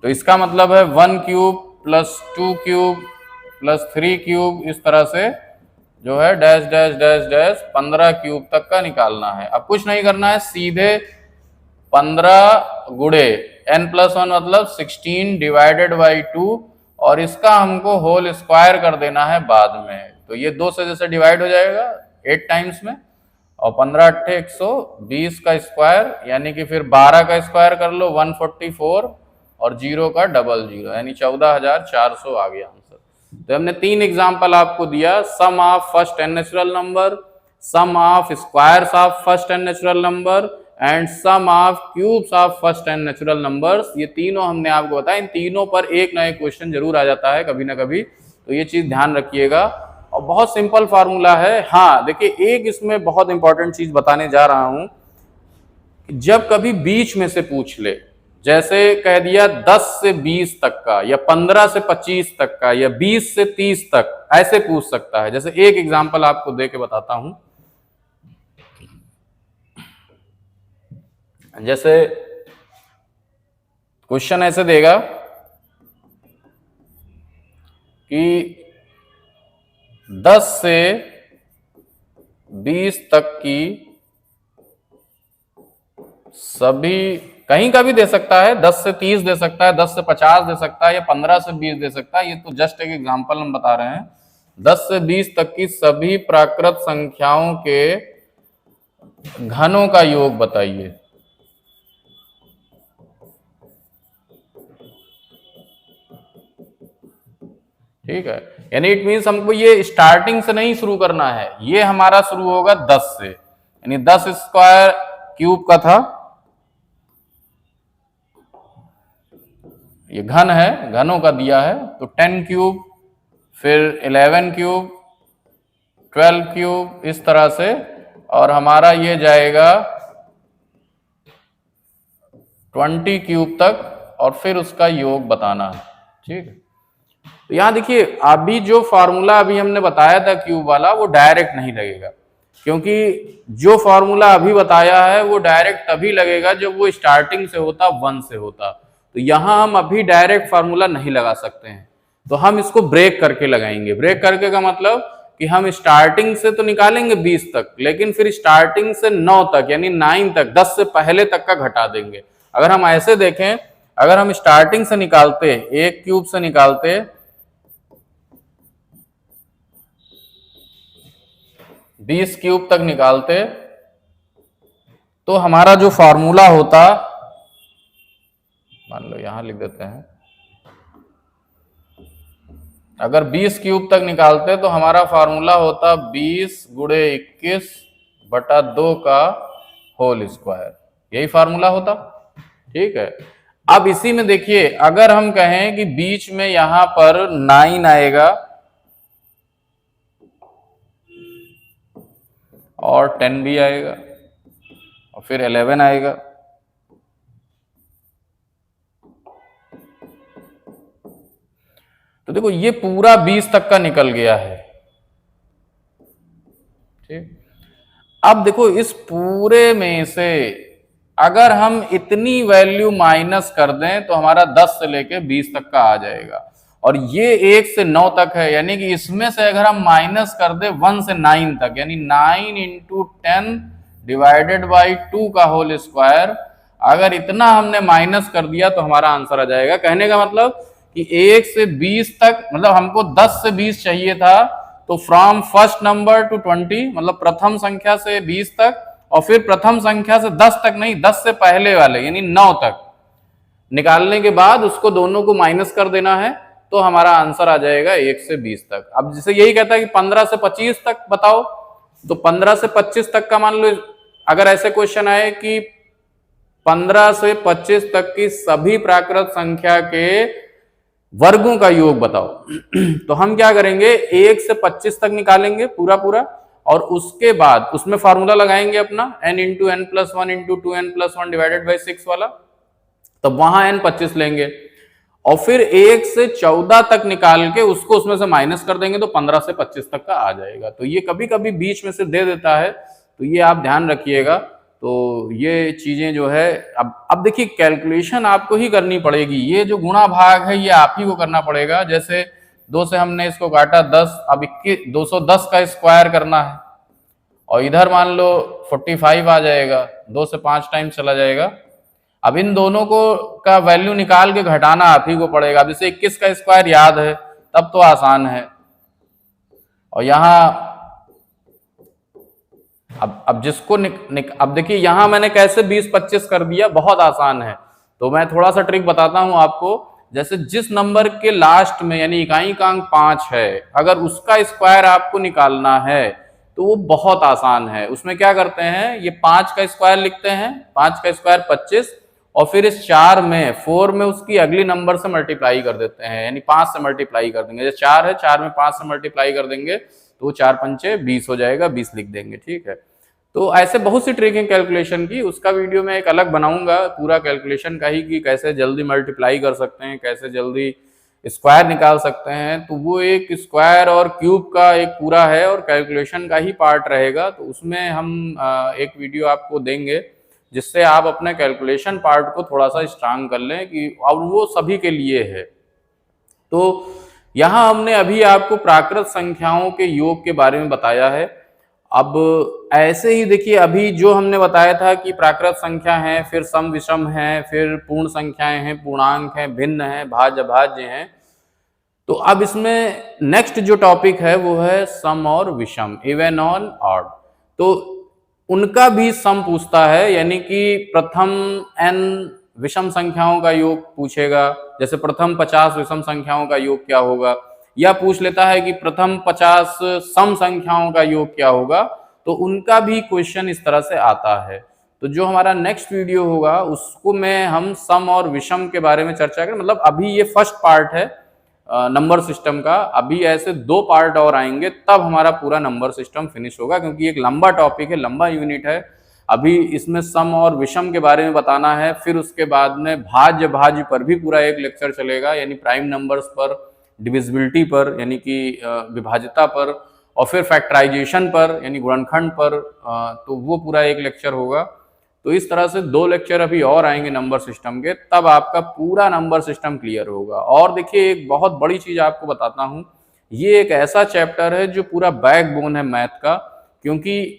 तो इसका मतलब है 1 cube plus 2 cube plus 3 cube, इस तरह से जो है dash dash dash dash 15 cube तक का निकालना है। अब कुछ नहीं करना है, सीधे 15 गुणे n प्लस वन मतलब 16 डिवाइडेड बाई 2, और इसका हमको होल स्क्वायर कर देना है बाद में। तो ये 2 से जैसे डिवाइड हो जाएगा 8 टाइम्स में, और 15 अट्ठे 120 का स्क्वायर, यानी कि फिर 12 का स्क्वायर कर लो 144, और 0 का डबल 0, यानी 14,400 आ गया आंसर। तो हमने 3 एग्जाम्पल आपको दिया, sum of first n natural number, sum of squares of first n natural number, and sum of cubes of first n natural numbers. ये तीनों हमने आपको बताया, इन तीनों पर एक ना एक क्वेश्चन जरूर आ जाता है कभी ना कभी, तो ये चीज ध्यान रखिएगा। और बहुत सिंपल फार्मूला है। हाँ देखिए, एक इसमें बहुत इंपॉर्टेंट चीज बताने जा रहा हूं, जब कभी बीच में से पूछ ले, जैसे कह दिया 10 से 20 तक का, या 15 से 25 तक का, या 20 से 30 तक, ऐसे पूछ सकता है। जैसे एक एग्जांपल आपको दे के बताता हूं। जैसे क्वेश्चन ऐसे देगा कि 10 से 20 तक की सभी, कहीं का भी दे सकता है, 10 से 30 दे सकता है, 10 से 50 दे सकता है, या 15 से 20 दे सकता है। ये तो जस्ट एक एग्जांपल हम बता रहे हैं। 10 से 20 तक की सभी प्राकृत संख्याओं के घनों का योग बताइए। ठीक है, यानी इट मीन्स हमको ये स्टार्टिंग से नहीं शुरू करना है, ये हमारा शुरू होगा 10 से, यानी 10 स्क्वायर क्यूब का था, ये घन है, घनों का दिया है, तो 10 क्यूब, फिर 11 क्यूब, 12 क्यूब, इस तरह से, और हमारा ये जाएगा 20 क्यूब तक, और फिर उसका योग बताना है। ठीक है, तो यहां देखिए, अभी जो फॉर्मूला अभी हमने बताया था क्यूब वाला, वो डायरेक्ट नहीं लगेगा, क्योंकि जो फॉर्मूला अभी बताया है वो डायरेक्ट तभी लगेगा जब वो स्टार्टिंग से होता, 1 से होता। तो यहां हम अभी डायरेक्ट फार्मूला नहीं लगा सकते हैं, तो हम इसको ब्रेक करके लगाएंगे। ब्रेक करके का मतलब कि हम स्टार्टिंग से तो निकालेंगे 20 तक, लेकिन फिर स्टार्टिंग से 9 तक यानी 9 तक, 10 से पहले तक का घटा देंगे। अगर हम ऐसे देखें, अगर हम स्टार्टिंग से निकालते, 1 क्यूब से निकालते 20 क्यूब तक निकालते, तो हमारा जो फॉर्मूला होता, मान लो यहां लिख देते हैं, अगर 20 क्यूब तक निकालते तो हमारा फार्मूला होता 20 गुणे 21 बटा 2 का होल स्क्वायर, यही फार्मूला होता। ठीक है, अब इसी में देखिए, अगर हम कहें कि बीच में यहां पर 9 आएगा और 10 भी आएगा और फिर 11 आएगा, तो देखो ये पूरा 20 तक का निकल गया है। ठीक, अब देखो इस पूरे में से अगर हम इतनी वैल्यू माइनस कर दें तो हमारा 10 से लेके 20 तक का आ जाएगा, और ये 1 से 9 तक है, यानी कि इसमें से अगर हम माइनस कर दे 1 से 9 तक, यानी 9 इंटू 10 डिवाइडेड बाई 2 का होल स्क्वायर, अगर इतना हमने माइनस कर दिया तो हमारा आंसर आ जाएगा। कहने का मतलब कि 1 से 20 तक, मतलब हमको 10 से 20 चाहिए था, तो फ्रॉम फर्स्ट नंबर टू 20, मतलब प्रथम संख्या से 20 तक, और फिर प्रथम संख्या से 10 तक नहीं, 10 से पहले वाले यानी 9 तक निकालने के बाद उसको दोनों को माइनस कर देना है, तो हमारा आंसर आ जाएगा 1 से 20 तक। अब जैसे यही कहता है कि 15 से 25 तक बताओ, तो 15 से 25 तक का मान लो, अगर ऐसे क्वेश्चन आए कि 15 से 25 तक की सभी प्राकृत संख्या के वर्गों का योग बताओ तो हम क्या करेंगे, 1 से 25 तक निकालेंगे पूरा पूरा, और उसके बाद उसमें फार्मूला लगाएंगे अपना n into n plus one into 2n plus one divided by 6 वाला, तब वहां n 25 लेंगे, और फिर 1 से 14 तक निकाल के उसको उसमें से माइनस कर देंगे, तो 15 से 25 तक का आ जाएगा। तो ये कभी कभी बीच में से दे देता है, तो ये आप ध्यान रखिएगा। तो ये चीजें जो है, अब देखिए कैलकुलेशन आपको ही करनी पड़ेगी, ये जो गुणा भाग है ये आप ही को करना पड़ेगा। जैसे 2 से हमने इसको काटा 10, अब 21 210 का स्क्वायर करना है, और इधर मान लो 45 आ जाएगा, 2 से 5 टाइम चला जाएगा। अब इन दोनों को का वैल्यू निकाल के घटाना आप ही को पड़ेगा। अब जैसे 21 का स्क्वायर याद है तब तो आसान है, और यहाँ अब जिसको अब देखिए यहाँ मैंने कैसे 20-25 कर दिया, बहुत आसान है। तो मैं थोड़ा सा ट्रिक बताता हूं आपको। जैसे जिस नंबर के लास्ट में यानी इकाई का अंक 5 है, अगर उसका स्क्वायर आपको निकालना है तो वो बहुत आसान है। उसमें क्या करते हैं, ये 5 का स्क्वायर लिखते हैं, 5 का स्क्वायर 25, और फिर इस 4 में उसकी अगली नंबर से मल्टीप्लाई कर देते हैं, यानी 5 से मल्टीप्लाई कर देंगे। जैसे 4 है, 4 में 5 से मल्टीप्लाई कर देंगे तो 4 पंचे 20 हो जाएगा, 20 लिख देंगे, ठीक है। तो ऐसे बहुत सी ट्रिक है कैलकुलेशन की, उसका वीडियो मैं एक अलग बनाऊंगा पूरा कैलकुलेशन का ही, कि कैसे जल्दी मल्टीप्लाई कर सकते हैं, कैसे जल्दी स्क्वायर निकाल सकते हैं। तो वो एक स्क्वायर और क्यूब का एक पूरा है और कैलकुलेशन का ही पार्ट रहेगा, तो उसमें हम एक वीडियो आपको देंगे जिससे आप अपने कैलकुलेशन पार्ट को थोड़ा सा स्ट्रांग कर लें, कि और वो सभी के लिए है। तो यहाँ हमने अभी आपको प्राकृत संख्याओं के योग के बारे में बताया है। अब ऐसे ही देखिए, अभी जो हमने बताया था कि प्राकृत संख्या है, फिर सम विषम है, फिर पूर्ण संख्याएं हैं, पूर्णांक हैं, भिन्न है, भाज्य अभाज्य हैं। तो अब इसमें नेक्स्ट जो टॉपिक है वो है सम और विषम, इवन ऑन ऑड। तो उनका भी सम पूछता है, यानी कि प्रथम n विषम संख्याओं का योग पूछेगा। जैसे प्रथम 50 विषम संख्याओं का योग क्या होगा, या पूछ लेता है कि प्रथम 50 सम संख्याओं का योग क्या होगा। तो उनका भी क्वेश्चन इस तरह से आता है। तो जो हमारा नेक्स्ट वीडियो होगा उसको में हम सम और विषम के बारे में चर्चा करें। मतलब अभी ये फर्स्ट पार्ट है नंबर सिस्टम का, अभी ऐसे 2 पार्ट और आएंगे, तब हमारा पूरा नंबर सिस्टम फिनिश होगा, क्योंकि एक लंबा टॉपिक है, लंबा यूनिट है। अभी इसमें सम और विषम के बारे में बताना है, फिर उसके बाद में भाज्य भाज्य पर भी पूरा एक लेक्चर चलेगा, यानी प्राइम नंबर्स पर, डिविजिबिलिटी पर यानी कि विभाज्यता पर, और फिर फैक्टराइजेशन पर यानी गुणनखंड पर, तो वो पूरा एक लेक्चर होगा। तो इस तरह से 2 लेक्चर अभी और आएंगे नंबर सिस्टम के, तब आपका पूरा नंबर सिस्टम क्लियर होगा। और देखिए एक बहुत बड़ी चीज आपको बताता हूं, ये एक ऐसा चैप्टर है जो पूरा बैकबोन है मैथ का, क्योंकि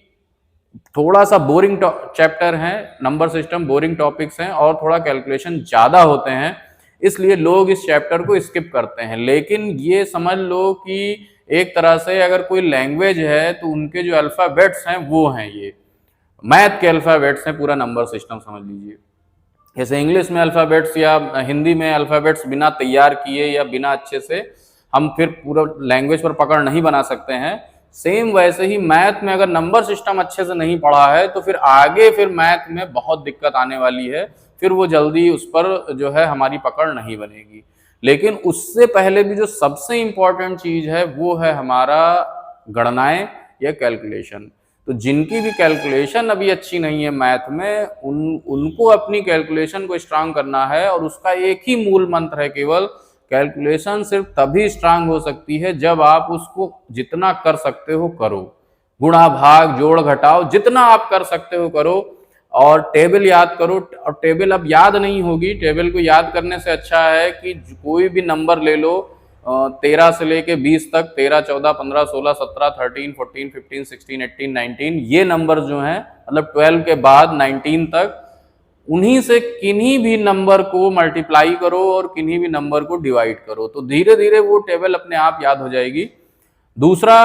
थोड़ा सा बोरिंग चैप्टर है नंबर सिस्टम, बोरिंग टॉपिक्स हैं और थोड़ा कैलकुलेशन ज्यादा होते हैं, इसलिए लोग इस चैप्टर को स्किप करते हैं। लेकिन ये समझ लो कि एक तरह से अगर कोई लैंग्वेज है तो उनके जो अल्फाबेट्स हैं वो हैं, ये मैथ के अल्फाबेट्स हैं, पूरा नंबर सिस्टम समझ लीजिए। जैसे इंग्लिश में अल्फाबेट्स या हिंदी में अल्फाबेट्स बिना तैयार किए या बिना अच्छे से हम फिर पूरा लैंग्वेज पर पकड़ नहीं बना सकते हैं, सेम वैसे ही मैथ में अगर नंबर सिस्टम अच्छे से नहीं पढ़ा है तो फिर आगे फिर मैथ में बहुत दिक्कत आने वाली है, फिर वो जल्दी उस पर जो है हमारी पकड़ नहीं बनेगी। लेकिन उससे पहले भी जो सबसे इंपॉर्टेंट चीज है वो है हमारा गणनाएं या कैलकुलेशन। तो जिनकी भी कैलकुलेशन अभी अच्छी नहीं है मैथ में, उनको अपनी कैलकुलेशन को स्ट्रांग करना है, और उसका एक ही मूल मंत्र है केवल, कैलकुलेशन सिर्फ तभी स्ट्रांग हो सकती है जब आप उसको जितना कर सकते हो करो, गुणा भाग जोड़ घटाव जितना आप कर सकते हो करो, और टेबल याद करो। और टेबल अब याद नहीं होगी, टेबल को याद करने से अच्छा है कि कोई भी नंबर ले लो, 13 से लेके 20 तक, 13, 14, 15, 16, 17, 13, 14, 15, 16, 18, 19, ये नंबर जो हैं मतलब 12 के बाद 19 तक, उन्हीं से किन्हीं भी नंबर को मल्टीप्लाई करो और किन्हीं भी नंबर को डिवाइड करो, तो धीरे धीरे वो टेबल अपने आप याद हो जाएगी। दूसरा,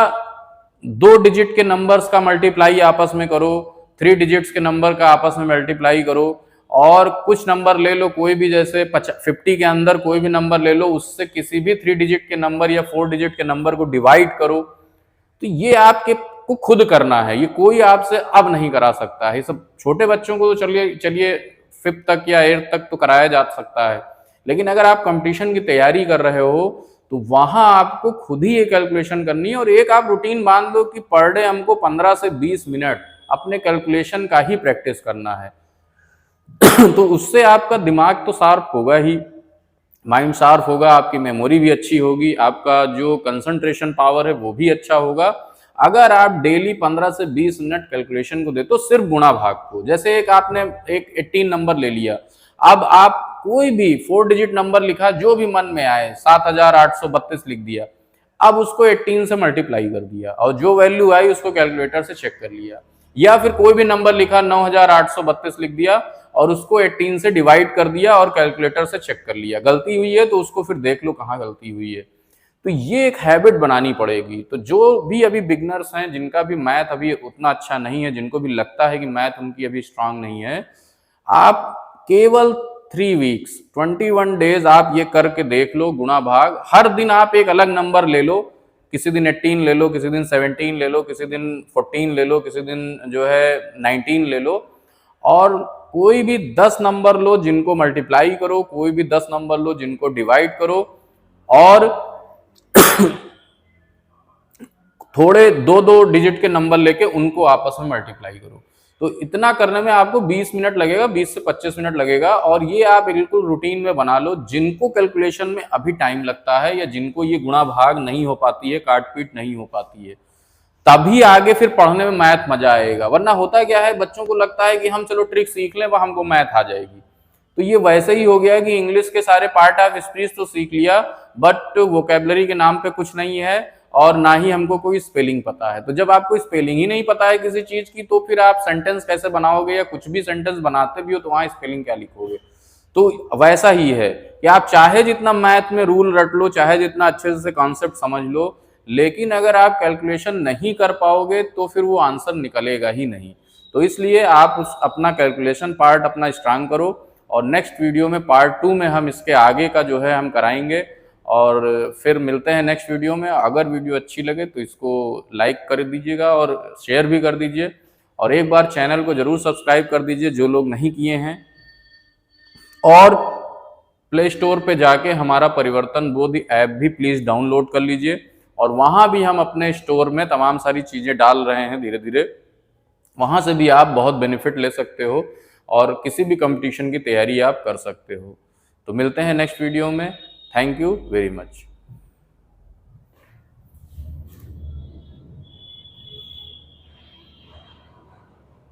2 डिजिट के नंबर्स का मल्टीप्लाई आपस में करो, 3 डिजिट्स के नंबर का आपस में मल्टीप्लाई करो, और कुछ नंबर ले लो कोई भी, जैसे 50 के अंदर कोई भी नंबर ले लो, उससे किसी भी 3 डिजिट के नंबर या 4 डिजिट के नंबर को डिवाइड करो। तो ये आपके को खुद करना है, ये कोई आपसे अब नहीं करा सकता है। ये सब छोटे बच्चों को तो चलिए 5th तक या 8th तक तो कराया जा सकता है, लेकिन अगर आप कंपटीशन की तैयारी कर रहे हो तो वहां आपको खुद ही ये कैलकुलेशन करनी है। और एक आप रूटीन बांध दो कि पर डे हमको 15 से 20 मिनट अपने कैलकुलेशन का ही प्रैक्टिस करना है। तो उससे आपका दिमाग तो शार्प होगा ही, माइंड शार्प होगा, आपकी मेमोरी भी अच्छी होगी, आपका जो कंसंट्रेशन पावर है वो भी अच्छा होगा। अगर आप डेली 15 से 20 मिनट कैलकुलेशन को दे तो सिर्फ गुणा भाग को, जैसे एक आपने एक 18 नंबर ले लिया, अब आप कोई भी 4 डिजिट नंबर लिखा, जो भी मन में आए, 7832 लिख दिया, अब उसको 18 से मल्टीप्लाई कर दिया और जो वैल्यू आई उसको कैलकुलेटर से चेक कर लिया। या फिर कोई भी नंबर लिखा, 9832 लिख दिया और उसको 18 से डिवाइड कर दिया और कैलकुलेटर से चेक कर लिया। गलती हुई है तो उसको फिर देख लो कहाँ गलती हुई है। तो ये एक हैबिट बनानी पड़ेगी। तो जो भी अभी बिगनर्स हैं, जिनका भी मैथ अभी उतना अच्छा नहीं है, जिनको भी लगता है कि मैथ उनकी अभी स्ट्रांग नहीं है, आप केवल 3 वीक्स 21 डेज आप ये करके देख लो गुणा भाग। हर दिन आप एक अलग नंबर ले लो, किसी दिन 18 ले लो, किसी दिन 17 ले लो, किसी दिन 14 ले लो, किसी दिन जो है 19 ले लो, और कोई भी 10 नंबर लो जिनको मल्टीप्लाई करो, कोई भी 10 नंबर लो जिनको डिवाइड करो, और थोड़े 2-2 डिजिट के नंबर लेके उनको आपस में मल्टीप्लाई करो। तो इतना करने में आपको 20 मिनट लगेगा, 20 से 25 मिनट लगेगा, और ये आप बिल्कुल रूटीन में बना लो। जिनको कैलकुलेशन में अभी टाइम लगता है या जिनको ये गुणा भाग नहीं हो पाती है, काट पीट नहीं हो पाती है, तभी आगे फिर पढ़ने में मैथ मजा आएगा। वरना होता क्या है, बच्चों को लगता है कि हम चलो ट्रिक सीख लें वह हमको मैथ आ जाएगी। तो ये वैसे ही हो गया कि इंग्लिश के सारे पार्ट ऑफ स्पीच तो सीख लिया, बट वोकेबलरी के नाम पे कुछ नहीं है और ना ही हमको कोई स्पेलिंग पता है। तो जब आपको स्पेलिंग ही नहीं पता है किसी चीज की, तो फिर आप सेंटेंस कैसे बनाओगे, या कुछ भी सेंटेंस बनाते भी हो तो वहां स्पेलिंग क्या लिखोगे। तो वैसा ही है कि आप चाहे जितना मैथ में रूल रट लो, चाहे जितना अच्छे से कॉन्सेप्ट समझ लो, लेकिन अगर आप कैलकुलेशन नहीं कर पाओगे तो फिर वो आंसर निकलेगा ही नहीं। तो इसलिए आप उस अपना कैलकुलेशन पार्ट अपना स्ट्रांग करो, और नेक्स्ट वीडियो में पार्ट 2 में हम इसके आगे का जो है हम कराएंगे। और फिर मिलते हैं नेक्स्ट वीडियो में। अगर वीडियो अच्छी लगे तो इसको लाइक कर दीजिएगा और शेयर भी कर दीजिए, और एक बार चैनल को जरूर सब्सक्राइब कर दीजिए जो लोग नहीं किए हैं, और प्ले स्टोर पे जाके हमारा परिवर्तन बोध ऐप भी प्लीज डाउनलोड कर लीजिए, और वहां भी हम अपने स्टोर में तमाम सारी चीजें डाल रहे हैं धीरे धीरे। वहां से भी आप बहुत बेनिफिट ले सकते हो और किसी भी कंपटीशन की तैयारी आप कर सकते हो। तो मिलते हैं नेक्स्ट वीडियो में। Thank you very much.